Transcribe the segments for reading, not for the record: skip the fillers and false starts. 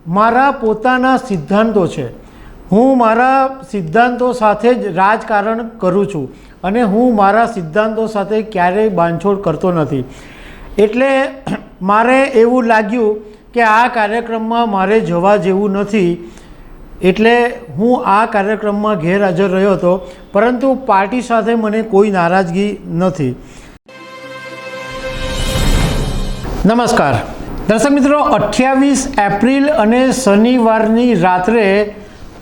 મારા પોતાના સિદ્ધાંતો છે। હું મારા સિદ્ધાંતો સાથે જ રાજકારણ કરું છું અને હું મારા સિદ્ધાંતો સાથે ક્યારેય બાંધછોડ કરતો નથી। એટલે મારે એવું લાગ્યું કે આ કાર્યક્રમમાં મારે જવા જેવું નથી, એટલે હું આ કાર્યક્રમમાં ગેરહાજર રહ્યો હતો, પરંતુ પાર્ટી સાથે મને કોઈ નારાજગી નથી। નમસ્કાર દર્શક મિત્રો, 28 એપ્રિલ અને શનિવારની રાત્રે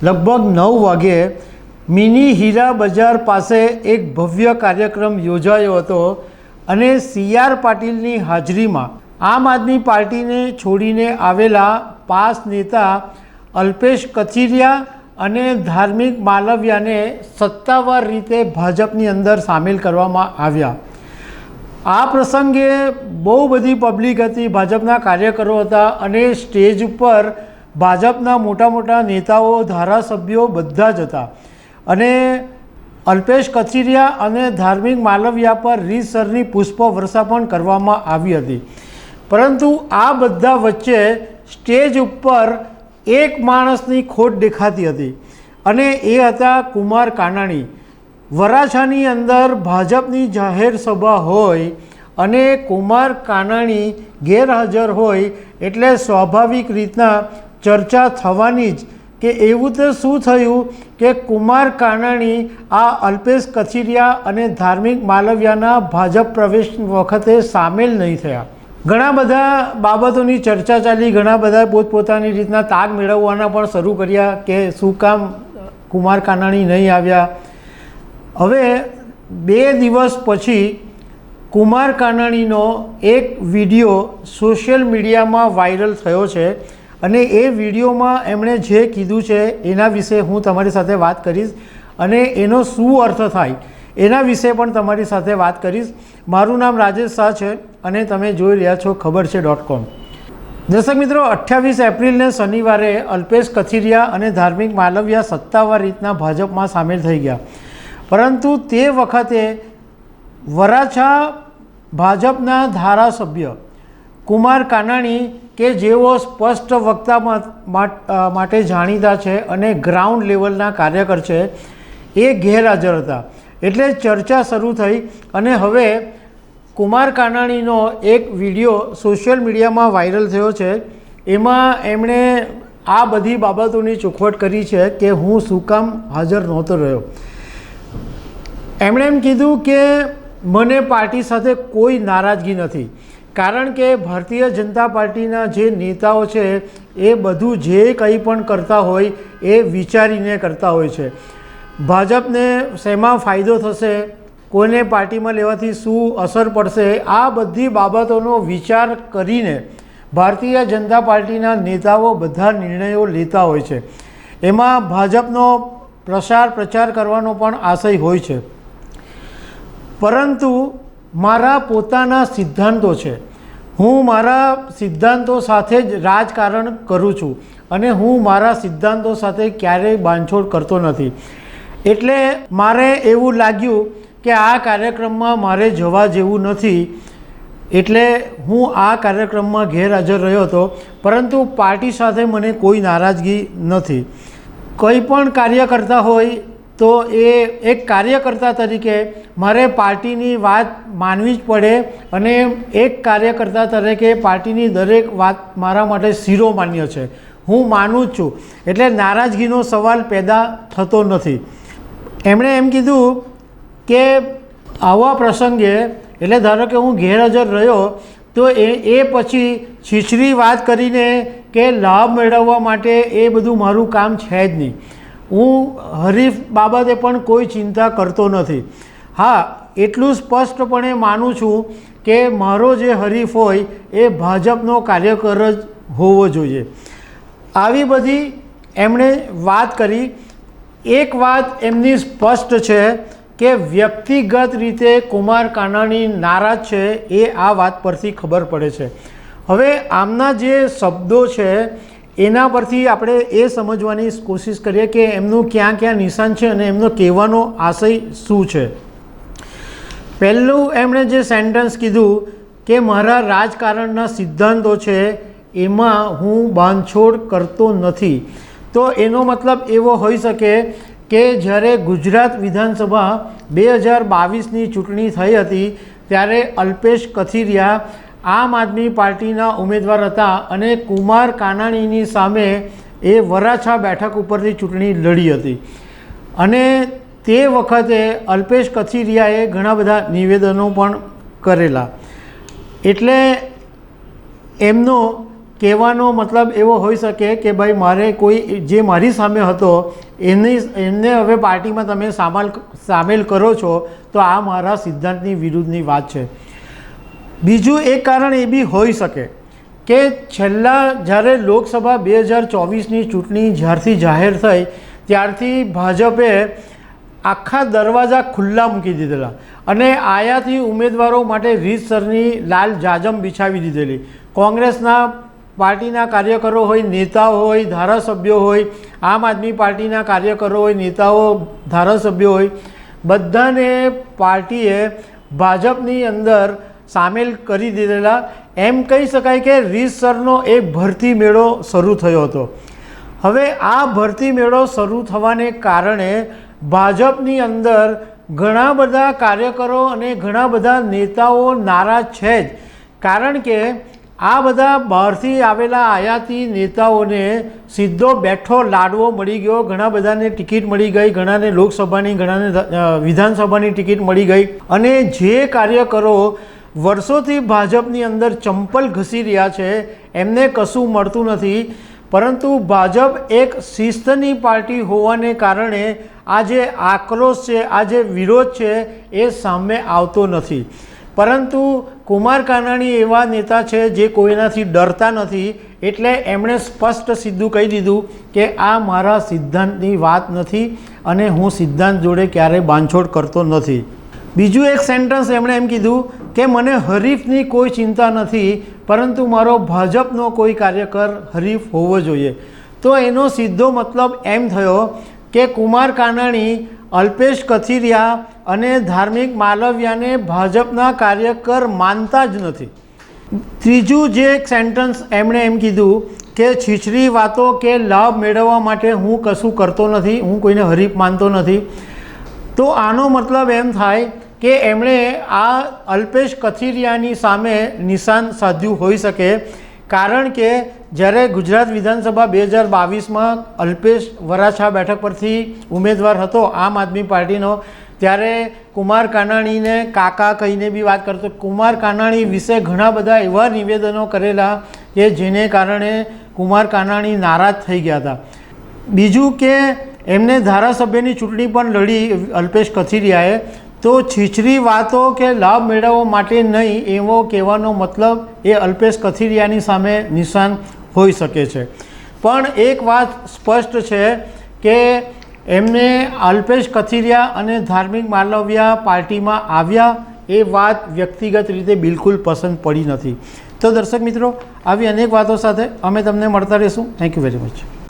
લગભગ 9 વાગે મિની હીરા બજાર પાસે એક ભવ્ય કાર્યક્રમ યોજાયો હતો અને CR પાટીલની હાજરીમાં આમ આદમી પાર્ટીને છોડીને આવેલા પાસ નેતા અલ્પેશ કથિરિયા અને ધાર્મિક માલવિયાને સત્તાવાર રીતે ભાજપની અંદર સામેલ કરવામાં આવ્યા। આ પ્રસંગે બહુ બધી પબ્લિક હતી, ભાજપના કાર્યકરો હતા અને સ્ટેજ ઉપર ભાજપના મોટા મોટા નેતાઓ, ધારાસભ્યો બધા જ હતા અને અલ્પેશ કથિરિયા અને ધાર્મિક માલવિયા પર રીતસરની પુષ્પવર્ષા પણ કરવામાં આવી હતી। પરંતુ આ બધા વચ્ચે સ્ટેજ ઉપર એક માણસની ખોટ દેખાતી હતી અને એ હતા કુમાર કાનાણી। વરાછાની અંદર ભાજપની જાહેર સભા હોય અને કુમાર કાનાણી ગેરહાજર હોય એટલે સ્વાભાવિક રીતના ચર્ચા થવાની જ કે એવું તો શું થયું કે કુમાર કાનાણી આ અલ્પેશ કથિરિયા અને ધાર્મિક માલવિયાના ભાજપ પ્રવેશ વખતે સામેલ નહીં થયા। ઘણા બધા બાબતોની ચર્ચા ચાલી, ઘણા બધા પોતપોતાની રીતના તાગ મેળવવાના પણ શરૂ કર્યા કે શું કામ કુમાર કાનાણી નહીં આવ્યા। હવે 2 દિવસ પછી કુમાર કાનાણીનો એક વિડીયો સોશિયલ મીડિયામાં વાયરલ થયો છે અને એ વિડીયોમાં એમણે જે કીધું છે એના વિશે હું તમારી સાથે વાત કરીશ અને એનો શું અર્થ થાય એના વિશે પણ તમારી સાથે વાત કરીશ। મારું નામ રાજેશ શાહ છે અને તમે જોઈ રહ્યા છો ખબર છે.com। દર્શક મિત્રો, 28 એપ્રિલને શનિવારે અલ્પેશ કથિરિયા અને ધાર્મિક માલવિયા સત્તાવાર રીતના ભાજપમાં સામેલ થઈ ગયા, પરંતુ તે વખતે વરાછા ભાજપના ધારાસભ્ય કુમાર કાનાણી કે જેઓ સ્પષ્ટ વક્તા માટે જાણીતા છે અને ગ્રાઉન્ડ લેવલના કાર્યકર છે, એ ગેરહાજર હતા। એટલે ચર્ચા શરૂ થઈ અને હવે કુમાર કાનાણીનો એક વિડીયો સોશિયલ મીડિયામાં વાયરલ થયો છે। એમાં એમણે આ બધી બાબતોની ચોખવટ કરી છે કે હું શું કામ હાજર નહોતો રહ્યો। એમણે એમ કીધું કે મને પાર્ટી સાથે કોઈ નારાજગી નથી, કારણ કે ભારતીય જનતા પાર્ટીના જે નેતાઓ છે એ બધું જે કંઈ પણ કરતા હોય એ વિચારીને કરતા હોય છે। ભાજપને શેમાં ફાયદો થશે, કોઈને પાર્ટીમાં લેવાથી શું અસર પડશે, આ બધી બાબતોનો વિચાર કરીને ભારતીય જનતા પાર્ટીના નેતાઓ બધા નિર્ણયો લેતા હોય છે। એમાં ભાજપનો પ્રચાર કરવાનો પણ આશય હોય છે, પરંતુ મારા પોતાના સિદ્ધાંતો છે। હું મારા સિદ્ધાંતો સાથે જ રાજકારણ કરું છું અને હું મારા સિદ્ધાંતો સાથે ક્યારેય બાંધછોડ કરતો નથી। એટલે મારે એવું લાગ્યું કે આ કાર્યક્રમમાં મારે જવા જેવું નથી, એટલે હું આ કાર્યક્રમમાં ગેરહાજર રહ્યો હતો, પરંતુ પાર્ટી સાથે મને કોઈ નારાજગી નથી। કોઈ પણ કાર્ય કરતા હોય તો એ એક કાર્યકર્તા તરીકે મારે પાર્ટીની વાત માનવી જ પડે અને એક કાર્યકર્તા તરીકે પાર્ટીની દરેક વાત મારા માટે શિરોમાન્ય છે, હું માનું જ છું। એટલે નારાજગીનો સવાલ પેદા થતો નથી। એમણે એમ કીધું કે આવા પ્રસંગે, એટલે ધારો કે હું ગેરહાજર રહ્યો તો એ પછી છીછરી વાત કરીને કે લાભ મેળવવા માટે એ બધું મારું કામ છે જ નહીં। હું હરીફ બાબતે પણ કોઈ ચિંતા કરતો નથી। હા, એટલું સ્પષ્ટપણે માનું છું કે મારો જે હરીફ હોય એ ભાજપનો કાર્યકર જ હોવો જોઈએ। આવી બધી એમણે વાત કરી। એક વાત એમની સ્પષ્ટ છે કે વ્યક્તિગત રીતે કુમાર કાનાણી નારાજ છે, એ આ વાત પરથી ખબર પડે છે। હવે આમના જે શબ્દો છે એના પરથી આપણે એ સમજવાની કોશિશ કરીએ કે એમનું ક્યાં ક્યાં નિશાન છે અને એમનો કહેવાનો આશય શું છે। પહેલું એમણે જે સેન્ટેન્સ કીધું કે મારા રાજકારણના સિદ્ધાંતો છે એમાં હું બાંધછોડ કરતો નથી. તો એનો મતલબ એવો હોઈ શકે કે જ્યારે ગુજરાત વિધાનસભા 2022ની ચૂંટણી થઈ હતી ત્યારે અલ્પેશ કથિરિયા આમ આદમી પાર્ટીના ઉમેદવાર હતા અને કુમાર કાનાણીની સામે એ વરાછા બેઠક ઉપરથી ચૂંટણી લડી હતી. અને તે વખતે અલ્પેશ કથિરિયાએ ઘણા બધા નિવેદનો પણ કરેલા. એટલે એમનો કહેવાનો મતલબ એવો હોઈ શકે કે ભાઈ મારે કોઈ જે મારી સામે હતો એમને હવે પાર્ટીમાં તમે સામેલ કરો છો તો આ મારા સિદ્ધાંતની વિરુદ્ધની વાત છે. બીજું એક કારણ એ બી હોઈ શકે કે છેલ્લા જ્યારે લોકસભા 2024ની ચૂંટણી જ્યારથી જાહેર થઈ ત્યારથી ભાજપે આખા દરવાજા ખુલ્લા મૂકી દીધેલા અને આયાથી ઉમેદવારો માટે રીતસરની લાલ જાજમ બિછાવી દીધેલી. કોંગ્રેસના પાર્ટીના કાર્યકરો હોય, નેતાઓ હોય, ધારાસભ્યો હોય, આમ આદમી પાર્ટીના કાર્યકરો હોય, નેતાઓ, ધારાસભ્યો હોય, બધાને પાર્ટીએ ભાજપની અંદર સામેલ કરી દીધેલા. એમ કહી શકાય કે રીતસરનો એક ભરતી મેળો શરૂ થયો હતો. હવે આ ભરતી મેળો શરૂ થવાને કારણે ભાજપની અંદર ઘણા બધા કાર્યકરો અને ઘણા બધા નેતાઓ નારાજ છે જ. કારણ કે આ બધા બહારથી આવેલા આયાતી નેતાઓને સીધો બેઠો લાડવો મળી ગયો. ઘણા બધાને ટિકિટ મળી ગઈ, ઘણાને લોકસભાની, ઘણાને વિધાનસભાની ટિકિટ મળી ગઈ. અને જે કાર્યકરો વર્ષોથી ભાજપની અંદર ચંપલ ઘસી રહ્યા છે એમને કશું મળતું નથી. પરંતુ ભાજપ એક શિસ્તની પાર્ટી હોવાને કારણે આ જે આક્રોશ છે, આ જે વિરોધ છે એ સામે આવતો નથી. પરંતુ કુમાર કાનાણી એવા નેતા છે જે કોઈનાથી ડરતા નથી. એટલે એમણે સ્પષ્ટ સીધું કહી દીધું કે આ મારા સિદ્ધાંતની વાત નથી અને હું સિદ્ધાંત જોડે ક્યારેય બાંધછોડ કરતો નથી. બીજું એક સેન્ટન્સ એમણે એમ કીધું કે મને હરીફની કોઈ ચિંતા નથી, પરંતુ મારો ભાજપનો કોઈ કાર્યકર હરીફ હોવો જોઈએ. તો એનો સીધો મતલબ એમ થયો કે કુમાર કાનાણી, અલ્પેશ કથિરિયા અને ધાર્મિક માલવિયાને ભાજપના કાર્યકર માનતા જ નથી. ત્રીજું જે એક સેન્ટન્સ એમણે એમ કીધું કે છીછરી વાતો કે લાભ મેળવવા માટે હું કશું કરતો નથી, હું કોઈને હરીફ માનતો નથી. તો આનો મતલબ એમ થાય કે એમણે આ અલ્પેશ કથિરિયાની સામે નિશાન સાધ્યું હોઈ શકે. કારણ કે જ્યારે ગુજરાત વિધાનસભા 2022માં અલ્પેશ વરાછા બેઠક પરથી ઉમેદવાર હતો આમ આદમી પાર્ટીનો, ત્યારે કુમાર કાનાણીને કાકા કહીને બી વાત કરતો. કુમાર કાનાણી વિશે ઘણા બધા એવા નિવેદનો કરેલા કે જેને કારણે કુમાર કાનાણી નારાજ થઈ ગયા હતા. બીજું કે એમને ધારાસભ્યની ચૂંટણી પણ લડી અલ્પેશ કથિરિયાએ. તો છીછરી વાતો કે લાભ મેળવવા માટે નહીં એવો કહેવાનો મતલબ એ અલ્પેશ કથિરિયાની સામે નિશાન હોઈ શકે છે. પણ એક વાત સ્પષ્ટ છે કે એમને અલ્પેશ કથિરિયા અને ધાર્મિક માલવિયા પાર્ટીમાં આવ્યા એ વાત વ્યક્તિગત રીતે બિલકુલ પસંદ પડી નથી. તો દર્શક મિત્રો, આવી અનેક વાતો સાથે અમે તમને મળતા રહીશું. Thank you very much.